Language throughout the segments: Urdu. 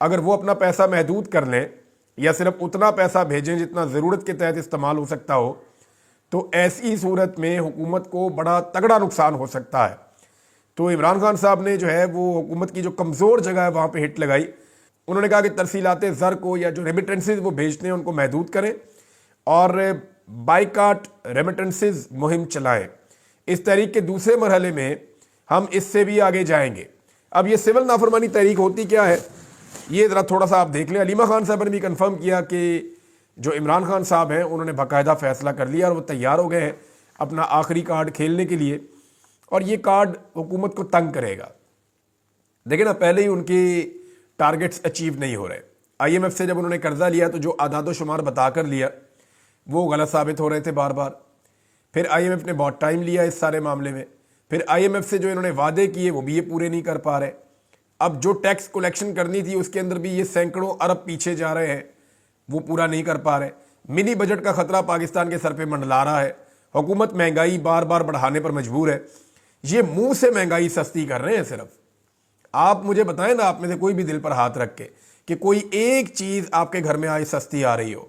اگر وہ اپنا پیسہ محدود کر لیں یا صرف اتنا پیسہ بھیجیں جتنا ضرورت کے تحت استعمال ہو سکتا ہو، تو ایسی صورت میں حکومت کو بڑا تگڑا نقصان ہو سکتا ہے۔ تو عمران خان صاحب نے جو ہے وہ حکومت کی جو کمزور جگہ ہے وہاں پہ ہٹ لگائی۔ انہوں نے کہا کہ ترسیلات زر کو یا جو ریمیٹنسز وہ بھیجتے ہیں ان کو محدود کریں اور بائیکاٹ ریمیٹنسز مہم چلائیں۔ اس تحریک کے دوسرے مرحلے میں ہم اس سے بھی آگے جائیں گے۔ اب یہ سول نافرمانی تحریک ہوتی کیا ہے، یہ ذرا تھوڑا سا آپ دیکھ لیں۔ علیمہ خان صاحب نے بھی کنفرم کیا کہ جو عمران خان صاحب ہیں انہوں نے باقاعدہ فیصلہ کر لیا اور وہ تیار ہو گئے ہیں اپنا آخری کارڈ کھیلنے کے لیے، اور یہ کارڈ حکومت کو تنگ کرے گا۔ دیکھیں نا، پہلے ہی ان کی ٹارگٹس اچیو نہیں ہو رہے۔ آئی ایم ایف سے جب انہوں نے قرضہ لیا تو جو اعداد و شمار بتا کر لیا وہ غلط ثابت ہو رہے تھے بار بار۔ پھر آئی ایم ایف نے بہت ٹائم لیا اس سارے معاملے میں۔ پھر آئی ایم ایف سے جو انہوں نے وعدے کیے وہ بھی یہ پورے نہیں کر پا رہے۔ اب جو ٹیکس کلیکشن کرنی تھی اس کے اندر بھی یہ سینکڑوں ارب پیچھے جا رہے ہیں، وہ پورا نہیں کر پا رہے۔ منی بجٹ کا خطرہ پاکستان کے سر پہ منڈلا رہا ہے۔ حکومت مہنگائی بار بار بڑھانے پر مجبور ہے۔ یہ منہ سے مہنگائی سستی کر رہے ہیں صرف۔ آپ مجھے بتائیں نا، آپ میں سے کوئی بھی دل پر ہاتھ رکھ کے کہ کوئی ایک چیز آپ کے گھر میں آئی سستی آ رہی ہو،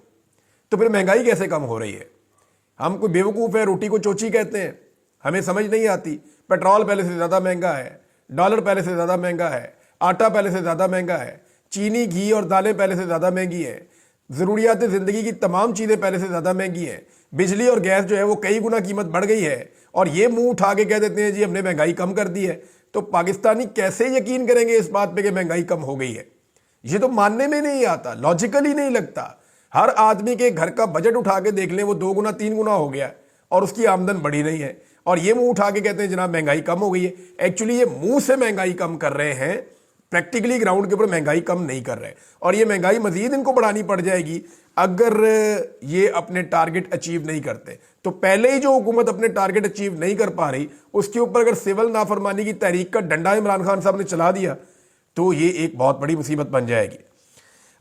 تو پھر مہنگائی کیسے کم ہو رہی ہے؟ ہم کوئی بیوقوف ہیں، روٹی کو چوچی کہتے ہیں، ہمیں سمجھ نہیں آتی۔ پیٹرول پہلے سے زیادہ مہنگا ہے، ڈالر پہلے سے زیادہ مہنگا ہے، آٹا پہلے سے زیادہ مہنگا ہے، چینی گھی اور دالیں پہلے سے زیادہ مہنگی ہیں، ضروریات زندگی کی تمام چیزیں پہلے سے زیادہ مہنگی ہیں، بجلی اور گیس جو ہے وہ کئی گنا قیمت بڑھ گئی ہے، اور یہ منہ اٹھا کے کہہ دیتے ہیں جی ہم نے مہنگائی کم کر دی ہے۔ تو پاکستانی کیسے یقین کریں گے اس بات پہ کہ مہنگائی کم ہو گئی ہے؟ یہ تو ماننے میں نہیں آتا، لاجیکل ہی نہیں لگتا۔ ہر آدمی کے گھر کا بجٹ اٹھا کے دیکھ لیں، وہ 2 گنا 3 گنا ہو گیا اور اس کی آمدن بڑھی نہیں ہے، اور یہ منہ اٹھا کے کہتے ہیں جناب مہنگائی کم ہو گئی ہے۔ ایکچولی یہ منہ سے مہنگائی کم کر رہے ہیں، پریکٹیکلی گراؤنڈ کے اوپر مہنگائی کم نہیں کر رہے، اور یہ مہنگائی مزید ان کو بڑھانی پڑ جائے گی اگر یہ اپنے ٹارگٹ اچیو نہیں کرتے۔ تو پہلے ہی جو حکومت اپنے ٹارگٹ اچیو نہیں کر پا رہی، اس کے اوپر اگر سول نافرمانی کی تحریک کا ڈنڈا عمران خان صاحب نے چلا دیا تو یہ ایک بہت بڑی مصیبت بن جائے گی۔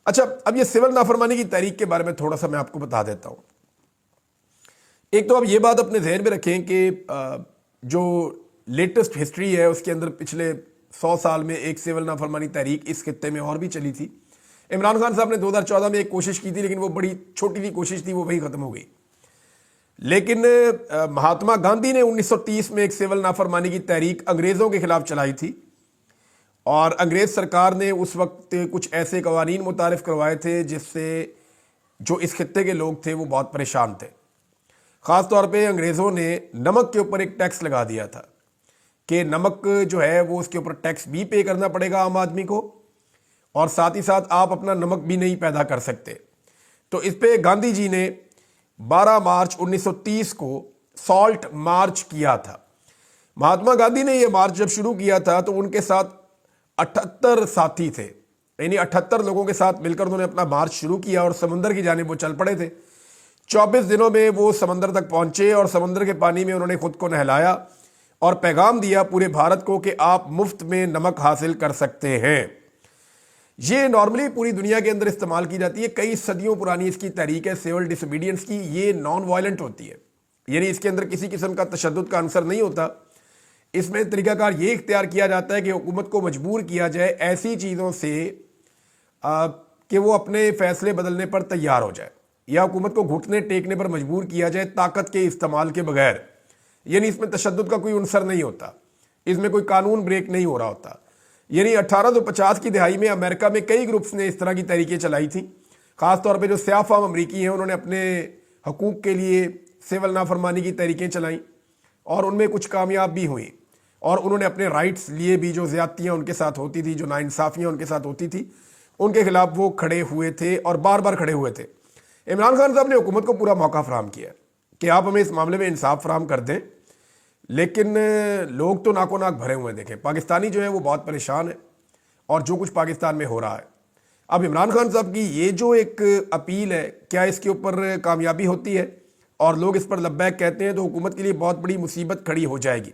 اچھا، اب یہ سول نافرمانی کی تحریک کے بارے میں تھوڑا سا میں آپ کو بتا دیتا ہوں۔ ایک تو آپ یہ بات اپنے ذہن میں رکھیں کہ جو لیٹسٹ ہسٹری ہے اس کے اندر پچھلے 100 سال میں ایک سول نافرمانی تحریک اس خطے میں اور بھی چلی تھی۔ عمران خان صاحب نے 2014 میں ایک کوشش کی تھی، لیکن وہ بڑی چھوٹی سی کوشش تھی، وہ وہی ختم ہو گئی۔ لیکن مہاتما گاندھی نے 1930 میں ایک سول نافرمانی کی تحریک انگریزوں کے خلاف چلائی تھی، اور انگریز سرکار نے اس وقت کچھ ایسے قوانین متعارف کروائے تھے جس سے جو اس خطے کے لوگ تھے وہ بہت پریشان تھے۔ خاص طور پہ انگریزوں نے نمک کے اوپر ایک ٹیکس لگا دیا تھا کہ نمک جو ہے وہ اس کے اوپر ٹیکس بھی پے کرنا پڑے گا عام آدمی کو، اور ساتھ ہی ساتھ آپ اپنا نمک بھی نہیں پیدا کر سکتے۔ تو اس پہ گاندھی جی نے 12 مارچ 1930 کو سالٹ مارچ کیا تھا۔ مہاتما گاندھی نے یہ مارچ جب شروع کیا تھا تو ان کے ساتھ 78 ساتھی تھے، یعنی 78 لوگوں کے ساتھ مل کر انہوں نے اپنا مارچ شروع کیا اور سمندر کی جانب وہ چل پڑے تھے۔ 24 دنوں میں وہ سمندر تک پہنچے اور سمندر کے پانی میں انہوں نے خود کو نہلایا اور پیغام دیا پورے بھارت کو کہ آپ مفت میں نمک حاصل کر سکتے ہیں۔ یہ نارملی پوری دنیا کے اندر استعمال کی جاتی ہے، کئی صدیوں پرانی اس کی تحریک ہے سول ڈس اوبیڈینس کی۔ یہ نان وائلنٹ ہوتی ہے، یعنی اس کے اندر کسی قسم کا تشدد کا عنصر نہیں ہوتا۔ اس میں طریقہ کار یہ اختیار کیا جاتا ہے کہ حکومت کو مجبور کیا جائے ایسی چیزوں سے کہ وہ اپنے فیصلے بدلنے پر تیار ہو جائے، یا حکومت کو گھٹنے ٹیکنے پر مجبور کیا جائے طاقت کے استعمال کے بغیر۔ یعنی اس میں تشدد کا کوئی عنصر نہیں ہوتا، اس میں کوئی قانون بریک نہیں ہو رہا ہوتا۔ یعنی 1850 کی دہائی میں امریکہ میں کئی گروپس نے اس طرح کی تحریکیں چلائی تھیں، خاص طور پہ جو سیاہ فام امریکی ہیں انہوں نے اپنے حقوق کے لیے سول نافرمانی کی تحریکیں چلائیں، اور ان میں کچھ کامیاب بھی ہوئیں، اور انہوں نے اپنے رائٹس لیے بھی۔ جو زیادتیاں ان کے ساتھ ہوتی تھی، جو ناانصافیاں ان کے ساتھ ہوتی تھی، ان کے خلاف وہ کھڑے ہوئے تھے اور بار بار کھڑے ہوئے تھے۔ عمران خان صاحب نے حکومت کو پورا موقع فراہم کیا کہ آپ ہمیں اس معاملے میں انصاف فراہم کر دیں، لیکن لوگ تو ناکو ناک بھرے ہوئے۔ دیکھیں پاکستانی جو ہے وہ بہت پریشان ہے، اور جو کچھ پاکستان میں ہو رہا ہے۔ اب عمران خان صاحب کی یہ جو ایک اپیل ہے، کیا اس کے اوپر کامیابی ہوتی ہے اور لوگ اس پر لبیک کہتے ہیں تو حکومت کے لیے بہت بڑی مصیبت کھڑی ہو جائے گی۔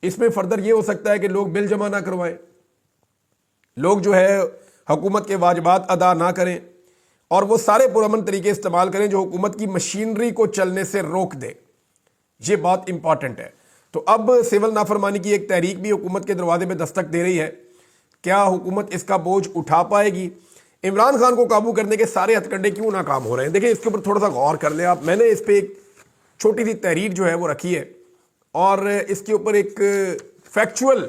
اس میں فردر یہ ہو سکتا ہے کہ لوگ بل جمع نہ کروائیں، لوگ جو ہے حکومت کے واجبات ادا نہ کریں، اور وہ سارے پرامن طریقے استعمال کریں جو حکومت کی مشینری کو چلنے سے روک دے۔ یہ بہت امپورٹنٹ ہے۔ تو اب سول نافرمانی کی ایک تحریک بھی حکومت کے دروازے پہ دستک دے رہی ہے کیا حکومت اس کا بوجھ اٹھا پائے گی؟ عمران خان کو قابو کرنے کے سارے ہتھ کنڈے کیوں ناکام ہو رہے ہیں؟ دیکھیں اس کے اوپر تھوڑا سا غور کر لیں آپ. میں نے اس پہ ایک چھوٹی سی تحریر جو ہے وہ رکھی ہے اور اس کے اوپر ایک فیکچول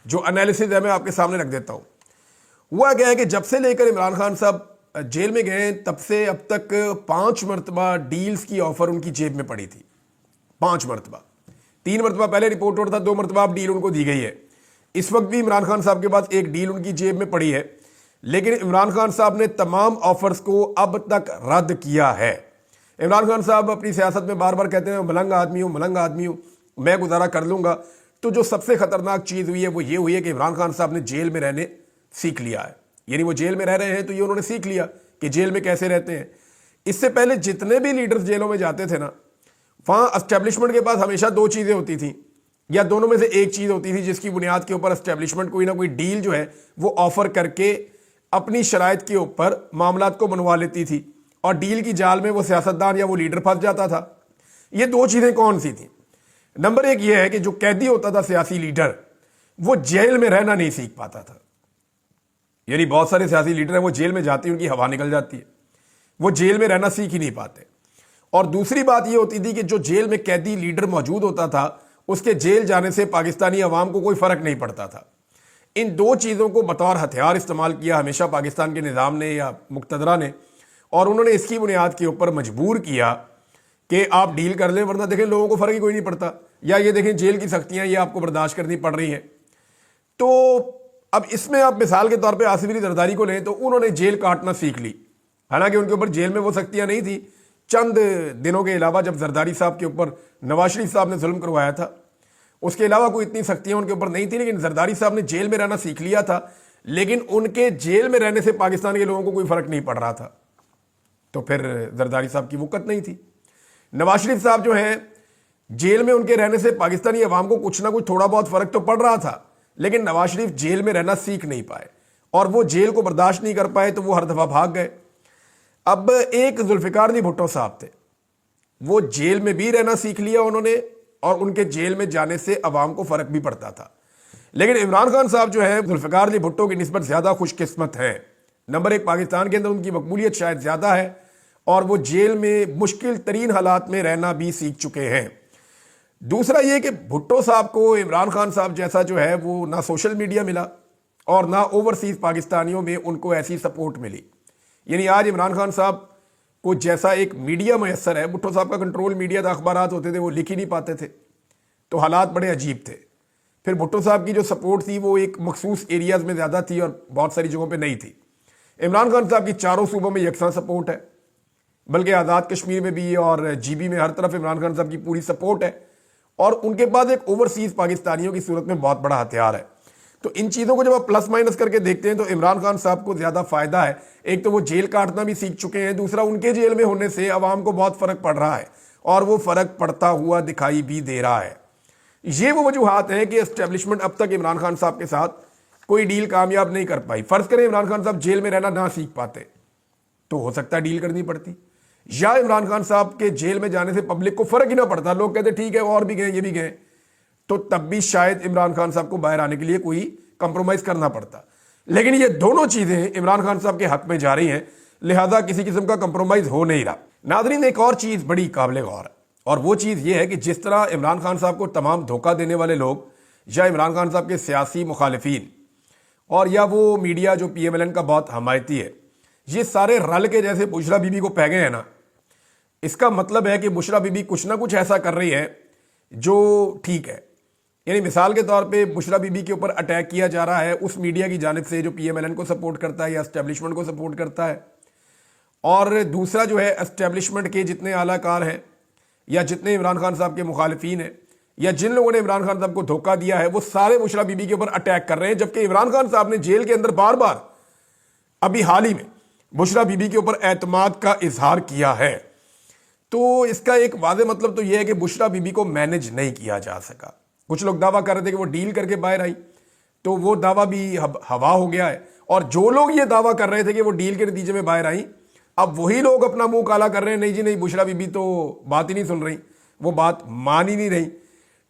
جو انالیسز ہے میں آپ کے سامنے رکھ دیتا ہوں. ہوا کیا ہے کہ جب سے لے کر عمران خان صاحب جیل میں گئے تب سے اب تک 5 مرتبہ ڈیلز کی آفر ان کی جیب میں پڑی تھی. 5 مرتبہ. 3 مرتبہ پہلے رپورٹ ہوتا تھا, 2 مرتبہ اب ڈیل ان کو دی گئی ہے. اس وقت بھی عمران خان صاحب کے پاس ایک ڈیل ان کی جیب میں پڑی ہے, لیکن عمران خان صاحب نے تمام آفرز کو اب تک رد کیا ہے. عمران خان صاحب اپنی سیاست میں بار بار کہتے ہیں ملنگ آدمی ہوں, میں گزارا کر لوں گا. تو جو سب سے خطرناک چیز ہوئی ہے وہ یہ ہوئی ہے کہ عمران خان صاحب نے جیل میں رہنے سیکھ لیا ہے. یعنی وہ جیل میں رہ رہے ہیں تو یہ انہوں نے سیکھ لیا کہ جیل میں کیسے رہتے ہیں. اس سے پہلے جتنے بھی لیڈرز جیلوں میں جاتے تھے نا, وہاں اسٹیبلشمنٹ کے پاس ہمیشہ 2 چیزیں ہوتی تھیں, یا دونوں میں سے ایک چیز ہوتی تھی جس کی بنیاد کے اوپر اسٹیبلشمنٹ کوئی نہ کوئی ڈیل جو ہے وہ آفر کر کے اپنی شرائط کے اوپر معاملات کو بنوا لیتی تھی, اور ڈیل کی جال میں وہ سیاستدان یا وہ لیڈر پھنس جاتا تھا. یہ 2 چیزیں کون سی تھیں؟ نمبر 1 یہ ہے کہ جو قیدی ہوتا تھا سیاسی لیڈر, وہ جیل میں رہنا نہیں سیکھ پاتا تھا. یعنی بہت سارے سیاسی لیڈر ہیں وہ جیل میں جاتے ہیں ان کی ہوا نکل جاتی ہے, وہ جیل میں رہنا سیکھ ہی نہیں پاتے. اور دوسری بات یہ ہوتی تھی کہ جو جیل میں قیدی لیڈر موجود ہوتا تھا اس کے جیل جانے سے پاکستانی عوام کو کوئی فرق نہیں پڑتا تھا. ان 2 چیزوں کو بطور ہتھیار استعمال کیا ہمیشہ پاکستان کے نظام نے یا مقتدرہ نے, اور انہوں نے اس کی بنیاد کے اوپر مجبور کیا کہ آپ ڈیل کر لیں ورنہ دیکھیں لوگوں کو فرق ہی کوئی نہیں پڑتا, یا یہ دیکھیں جیل کی سختیاں یہ آپ کو برداشت کرنی پڑ رہی ہیں. تو اب اس میں آپ مثال کے طور پہ آصف علی زرداری کو لیں تو انہوں نے جیل کاٹنا سیکھ لی, حالانکہ ان کے اوپر جیل میں وہ سختیاں نہیں تھی. چند دنوں کے علاوہ جب زرداری صاحب کے اوپر نواز شریف صاحب نے ظلم کروایا تھا, اس کے علاوہ کوئی اتنی سختیاں ان کے اوپر نہیں تھی, لیکن زرداری صاحب نے جیل میں رہنا سیکھ لیا تھا. لیکن ان کے جیل میں رہنے سے پاکستان کے لوگوں کو کوئی فرق نہیں پڑ رہا تھا, تو پھر زرداری صاحب کی وقت نہیں تھی. نواز شریف صاحب جو ہیں جیل میں ان کے رہنے سے پاکستانی عوام کو کچھ نہ کچھ تھوڑا بہت فرق تو پڑ رہا تھا, لیکن نواز شریف جیل میں رہنا سیکھ نہیں پائے, اور وہ جیل کو برداشت نہیں کر پائے تو وہ ہر دفعہ بھاگ گئے. اب ایک ذوالفقار علی بھٹو صاحب تھے, وہ جیل میں بھی رہنا سیکھ لیا انہوں نے, اور ان کے جیل میں جانے سے عوام کو فرق بھی پڑتا تھا. لیکن عمران خان صاحب جو ہے ذوالفقار علی بھٹو کی نسبت زیادہ خوش قسمت ہیں. نمبر 1 پاکستان کے اندر ان کی مقبولیت شاید زیادہ ہے, اور وہ جیل میں مشکل ترین حالات میں رہنا بھی سیکھ چکے ہیں. دوسرا یہ کہ بھٹو صاحب کو عمران خان صاحب جیسا جو ہے وہ نہ سوشل میڈیا ملا اور نہ اوورسیز پاکستانیوں میں ان کو ایسی سپورٹ ملی. یعنی آج عمران خان صاحب کو جیسا ایک میڈیا میسر ہے, بھٹو صاحب کا کنٹرول میڈیا تھا, اخبارات ہوتے تھے وہ لکھ ہی نہیں پاتے تھے, تو حالات بڑے عجیب تھے. پھر بھٹو صاحب کی جو سپورٹ تھی وہ ایک مخصوص ایریاز میں زیادہ تھی اور بہت ساری جگہوں پہ نہیں تھی. عمران خان صاحب کی چاروں صوبوں میں یکساں سپورٹ ہے, بلکہ آزاد کشمیر میں بھی اور جی بی میں ہر طرف عمران خان صاحب کی پوری سپورٹ ہے, اور ان کے پاس ایک اوورسیز پاکستانیوں کی صورت میں بہت بڑا ہتھیار ہے. تو ان چیزوں کو جب آپ پلس مائنس کر کے دیکھتے ہیں تو عمران خان صاحب کو زیادہ فائدہ ہے. ایک تو وہ جیل کاٹنا بھی سیکھ چکے ہیں, دوسرا ان کے جیل میں ہونے سے عوام کو بہت فرق پڑ رہا ہے, اور وہ فرق پڑتا ہوا دکھائی بھی دے رہا ہے. یہ وہ وجوہات ہیں کہ اسٹیبلشمنٹ اب تک عمران خان صاحب کے ساتھ کوئی ڈیل کامیاب نہیں کر پائی. فرض کریں عمران خان صاحب جیل میں رہنا نہ سیکھ پاتے تو ہو سکتا ہے ڈیل کرنی پڑتی, یا عمران خان صاحب کے جیل میں جانے سے پبلک کو فرق ہی نہ پڑتا, لوگ کہتے ٹھیک ہے اور بھی گئے یہ بھی گئے, تو تب بھی شاید عمران خان صاحب کو باہر آنے کے لیے کوئی کمپرومائز کرنا پڑتا. لیکن یہ دونوں چیزیں عمران خان صاحب کے حق میں جا رہی ہیں, لہذا کسی قسم کا کمپرومائز ہو نہیں رہا. ناظرین ایک اور چیز بڑی قابل غور ہے, اور وہ چیز یہ ہے کہ جس طرح عمران خان صاحب کو تمام دھوکہ دینے والے لوگ, یا عمران خان صاحب کے سیاسی مخالفین, اور یا وہ میڈیا جو پی ایم ایل این کا بہت حمایتی ہے, یہ سارے رل کے جیسے بشرا بی بی کو پہ گئے ہیں نا, اس کا مطلب ہے کہ بشرا بی بی کچھ نہ کچھ ایسا کر رہی ہے جو ٹھیک ہے. یعنی مثال کے طور پہ بشرا بی بی کے اوپر اٹیک کیا جا رہا ہے اس میڈیا کی جانب سے جو پی ایم ایل این کو سپورٹ کرتا ہے یا اسٹیبلشمنٹ کو سپورٹ کرتا ہے, اور دوسرا جو ہے اسٹیبلشمنٹ کے جتنے اعلیٰ کار ہیں یا جتنے عمران خان صاحب کے مخالفین ہیں یا جن لوگوں نے عمران خان صاحب کو دھوکہ دیا ہے, وہ سارے بشرا بی بی کے اوپر اٹیک کر رہے ہیں, جبکہ عمران خان صاحب نے جیل کے اندر بار بار ابھی حال ہی میں بشرا بی بی کے اوپر اعتماد کا اظہار کیا ہے. تو اس کا ایک واضح مطلب تو یہ ہے کہ بشرا بی بی کو مینج نہیں کیا جا سکا. کچھ لوگ دعویٰ کر رہے تھے کہ وہ ڈیل کر کے باہر آئی, تو وہ دعویٰ بھی ہوا ہو گیا ہے, اور جو لوگ یہ دعویٰ کر رہے تھے کہ وہ ڈیل کے نتیجے میں باہر آئیں, اب وہی لوگ اپنا منہ کالا کر رہے ہیں, نہیں جی نہیں بشرا بی بی تو بات ہی نہیں سن رہی, وہ بات مان ہی نہیں رہی.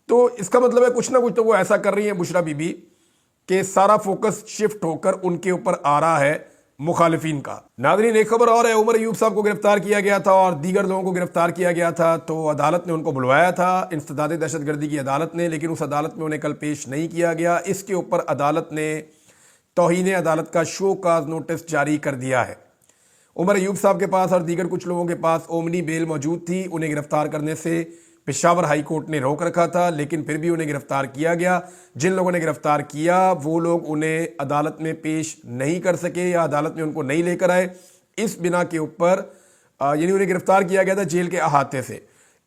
تو اس کا مطلب ہے کچھ نہ کچھ تو وہ ایسا کر رہی ہیں بشرا بی بی کہ سارا فوکس شفٹ ہو کر ان کے اوپر آ رہا ہے مخالفین کا۔ ناظرین ایک خبر اور ہے، عمر ایوب صاحب کو گرفتار کیا گیا تھا اور دیگر لوگوں کو گرفتار کیا گیا تھا، تو عدالت نے ان کو بلوایا تھا، انسداد دہشت گردی کی عدالت نے، لیکن اس عدالت میں انہیں کل پیش نہیں کیا گیا۔ اس کے اوپر عدالت نے توہین عدالت کا شو کاز نوٹس جاری کر دیا ہے۔ عمر ایوب صاحب کے پاس اور دیگر کچھ لوگوں کے پاس اومنی بیل موجود تھی، انہیں گرفتار کرنے سے پشاور ہائی کورٹ نے روک رکھا تھا، لیکن پھر بھی انہیں گرفتار کیا گیا۔ جن لوگوں نے گرفتار کیا وہ لوگ انہیں عدالت میں پیش نہیں کر سکے یا عدالت میں ان کو نہیں لے کر آئے، اس بنا کے اوپر یعنی انہیں گرفتار کیا گیا تھا جیل کے احاطے سے۔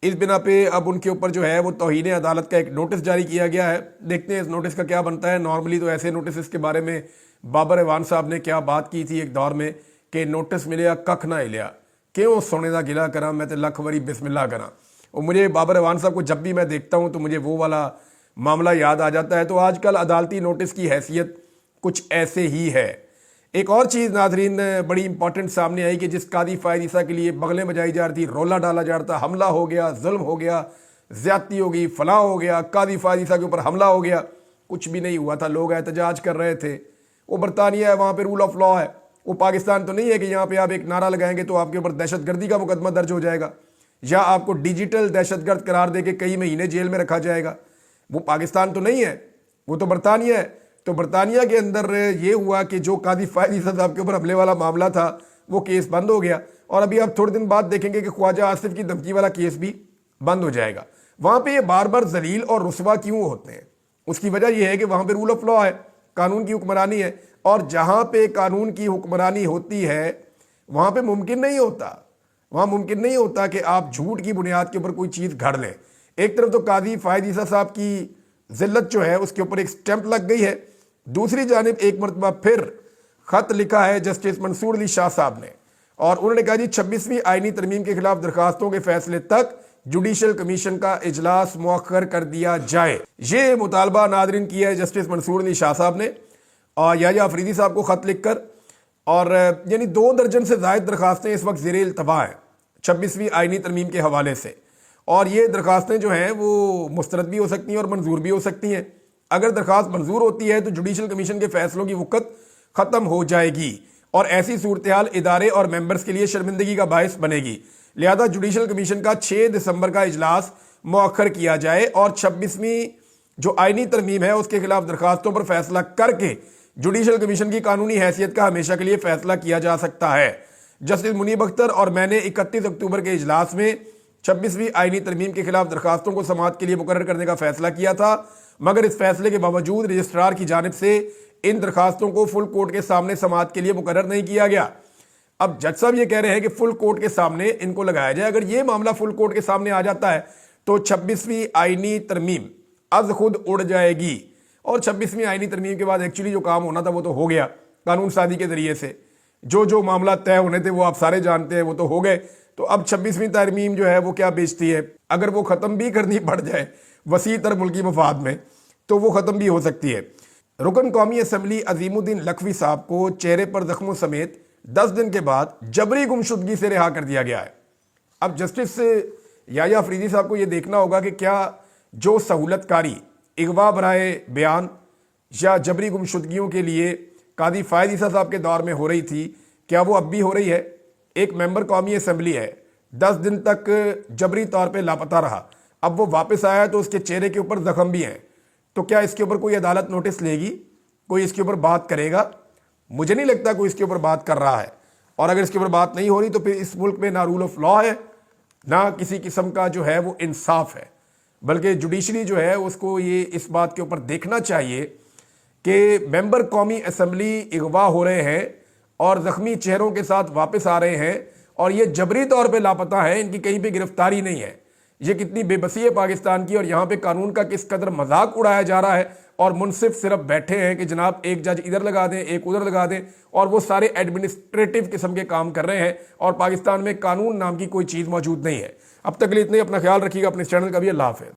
اس بنا پہ اب ان کے اوپر جو ہے وہ توہین عدالت کا ایک نوٹس جاری کیا گیا ہے۔ دیکھتے ہیں اس نوٹس کا کیا بنتا ہے۔ نارملی تو ایسے نوٹس کے بارے میں بابر ایوان صاحب نے کیا بات کی تھی ایک دور میں کہ نوٹس ملیا ککھ نہ ہلیا، کیوں سونے دا گلا کراں میں تے لکھ وری بسم اللہ کراں۔ اور مجھے بابر ایوان صاحب کو جب بھی میں دیکھتا ہوں تو مجھے وہ والا معاملہ یاد آ جاتا ہے۔ تو آج کل عدالتی نوٹس کی حیثیت کچھ ایسے ہی ہے۔ ایک اور چیز ناظرین بڑی امپورٹنٹ سامنے آئی کہ جس قاضی فائز عیسیٰ کے لیے بغلیں بجائی جا رہی تھی، رولا ڈالا جا رہا تھا، حملہ ہو گیا، ظلم ہو گیا، زیادتی ہو گئی، فلاں ہو گیا، قاضی فائز عیسیٰ کے اوپر حملہ ہو گیا، کچھ بھی نہیں ہوا تھا، لوگ احتجاج کر رہے تھے۔ وہ برطانیہ ہے، وہاں پہ رول آف لا ہے، وہ پاکستان تو نہیں ہے کہ یہاں پہ آپ ایک نعرہ لگائیں گے تو آپ کے اوپر دہشت گردی کا مقدمہ درج ہو جائے گا یا آپ کو ڈیجیٹل دہشت گرد قرار دے کے کئی مہینے جیل میں رکھا جائے گا۔ وہ پاکستان تو نہیں ہے، وہ تو برطانیہ ہے۔ تو برطانیہ کے اندر یہ ہوا کہ جو قاضی فائز عیسیٰ صاحب کے اوپر حملے والا معاملہ تھا وہ کیس بند ہو گیا، اور ابھی آپ تھوڑے دن بعد دیکھیں گے کہ خواجہ آصف کی دھمکی والا کیس بھی بند ہو جائے گا۔ وہاں پہ یہ بار بار ذلیل اور رسوا کیوں ہوتے ہیں؟ اس کی وجہ یہ ہے کہ وہاں پہ رول آف لا ہے، قانون کی حکمرانی ہے، اور جہاں پہ قانون کی حکمرانی ہوتی ہے وہاں پہ ممکن نہیں ہوتا کہ آپ جھوٹ کی بنیاد کے اوپر کوئی چیز گھڑ لیں۔ ایک طرف تو قاضی فائز عیسیٰ صاحب کی ذلت جو ہے اس کے اوپر ایک سٹیمپ لگ گئی ہے، دوسری جانب ایک مرتبہ پھر خط لکھا ہے جسٹس منصور علی شاہ صاحب نے، اور انہوں نے کہا جی 26ویں آئینی ترمیم کے خلاف درخواستوں کے فیصلے تک جوڈیشل کمیشن کا اجلاس مؤخر کر دیا جائے۔ یہ مطالبہ ناظرین کیا ہے جسٹس منصور علی شاہ صاحب نے اور یحییٰ آفریدی صاحب کو خط لکھ کر، اور یعنی 2 درجن سے زائد درخواستیں اس وقت زیر التوا ہیں 26ویں آئینی ترمیم کے حوالے سے، اور یہ درخواستیں جو ہیں وہ مسترد بھی ہو سکتی ہیں اور منظور بھی ہو سکتی ہیں۔ اگر درخواست منظور ہوتی ہے تو جوڈیشل کمیشن کے فیصلوں کی وقت ختم ہو جائے گی، اور ایسی صورتحال ادارے اور ممبرز کے لیے شرمندگی کا باعث بنے گی، لہذا جوڈیشل کمیشن کا 6 دسمبر کا اجلاس مؤخر کیا جائے اور 26ویں جو آئینی ترمیم ہے اس کے خلاف درخواستوں پر فیصلہ کر کے جوڈیشل کمیشن کی قانونی حیثیت کا ہمیشہ کے لیے فیصلہ کیا جا سکتا ہے۔ جسٹس منیب اختر اور میں نے 31 اکتوبر کے اجلاس میں 26ویں آئینی ترمیم کے خلاف درخواستوں کو سماعت کے لیے مقرر کرنے کا فیصلہ کیا تھا، مگر اس فیصلے کے باوجود رجسٹرار کی جانب سے ان درخواستوں کو فل کورٹ کے سامنے سماعت کے لیے مقرر نہیں کیا گیا۔ اب جج صاحب یہ کہہ رہے ہیں کہ فل کورٹ کے سامنے ان کو لگایا جائے۔ اگر یہ معاملہ فل کورٹ کے سامنے آ جاتا ہے تو 26ویں آئینی ترمیم از خود اڑ جائے گی، اور 26ویں آئینی ترمیم کے بعد ایکچولی جو کام ہونا تھا وہ تو ہو گیا قانون سازی کے ذریعے سے، جو معاملہ طے ہونے تھے وہ آپ سارے جانتے ہیں، وہ تو ہو گئے۔ تو اب 26ویں ترمیم جو ہے وہ کیا بیچتی ہے؟ اگر وہ ختم بھی کرنی پڑ جائے وسیع تر ملکی مفاد میں تو وہ ختم بھی ہو سکتی ہے۔ رکن قومی اسمبلی عظیم الدین لکھوی صاحب کو چہرے پر زخموں سمیت 10 دن کے بعد جبری گمشدگی سے رہا کر دیا گیا ہے۔ اب جسٹس یحییٰ آفریدی صاحب کو یہ دیکھنا ہوگا کہ کیا جو سہولت کاری اغوا برائے بیان یا جبری گمشدگیوں کے لیے قاضی فائز عیسیٰ صاحب کے دور میں ہو رہی تھی کیا وہ اب بھی ہو رہی ہے؟ ایک ممبر قومی اسمبلی ہے، 10 دن تک جبری طور پہ لاپتہ رہا، اب وہ واپس آیا تو اس کے چہرے کے اوپر زخم بھی ہیں، تو کیا اس کے اوپر کوئی عدالت نوٹس لے گی؟ کوئی اس کے اوپر بات کرے گا؟ مجھے نہیں لگتا کوئی اس کے اوپر بات کر رہا ہے، اور اگر اس کے اوپر بات نہیں ہو رہی تو پھر اس ملک میں نہ رول آف لا ہے نہ کسی قسم کا جو ہے وہ انصاف ہے، بلکہ جوڈیشری جو ہے اس کو یہ اس بات کے اوپر دیکھنا چاہیے کہ ممبر قومی اسمبلی اغوا ہو رہے ہیں اور زخمی چہروں کے ساتھ واپس آ رہے ہیں، اور یہ جبری طور پہ لاپتہ ہیں، ان کی کہیں پہ گرفتاری نہیں ہے۔ یہ کتنی بے بسی ہے پاکستان کی، اور یہاں پہ قانون کا کس قدر مذاق اڑایا جا رہا ہے، اور منصف صرف بیٹھے ہیں کہ جناب ایک جج ادھر لگا دیں ایک ادھر لگا دیں، اور وہ سارے ایڈمنسٹریٹو قسم کے کام کر رہے ہیں، اور پاکستان میں قانون نام کی کوئی چیز موجود نہیں ہے۔ اب تک کے لیے اتنے، اپنا خیال رکھیے گا، اپنے چینل کا بھی۔ اللہ حافظ۔